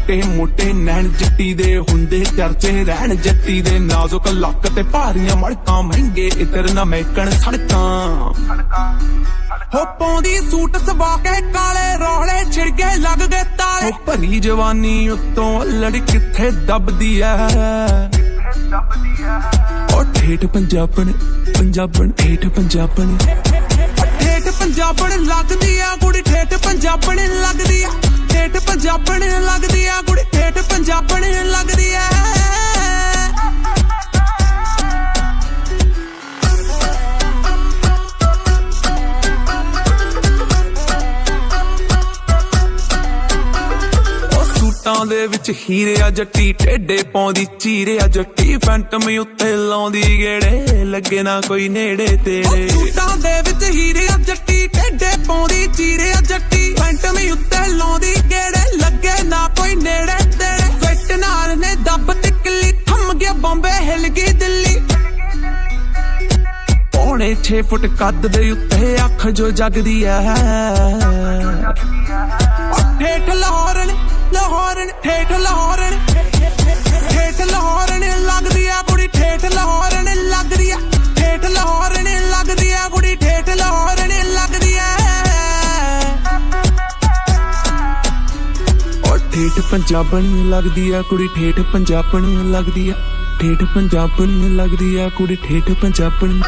मोटे मोटे नैन जट्टी दे हुंदे चर्चे रहन जट्टी दे नाजुक लक ते भारियां मड़कां महंगे इतर ना महकण सड़कां हो पौंदी सूट सवा के काले रोले छिड़ के लग गए ताले भरी जवानी उत्तों लड़ी किथे दबदी ऐ ठेठ पंजाबन पंजाबन ठेठ पंजाबन ठेठ पंजाबन लगदी आ कुड़ी ठेठ पंजाबन लगदी आ ठेठ पंजाबन लगदी आ कुड़ी ठेठ पंजाबन लगदी आ दे विच हीरे आ जट्टी टेढ़े पौंदी चीरे आ जट्टी फैंटम उत्ते लाउंदी गेड़े लगे ना कोई नेड़े तेड़े सूटां दे विच हीरे आ जट्टी टेढ़े पौंदी चीरे आ जट्टी फैंटम उत्ते लाउंदी गेड़े लगे ना कोई नेड़े तेड़े फिट नाल ने दब तिकली थम गया बॉम्बे हिल गई दिल्ली पौने 6 फुट कद दे उत्ते अख जो जगदी है ठेठ लाहौरन लाहौरन ठेठ लाहौरन ठेठ लाहौरन लगदी आ कुड़ी ठेठ लाहौरन लगदी आ ठेठ लाहौरन लगदी आ कुड़ी ठेठ लाहौरन लगदी आ ओ ठेठ पंजाबन लगदी आ कुड़ी ठेठ पंजाबन लगदी आ ठेठ पंजाबन लगदी आ कुड़ी ठेठ पंजाबन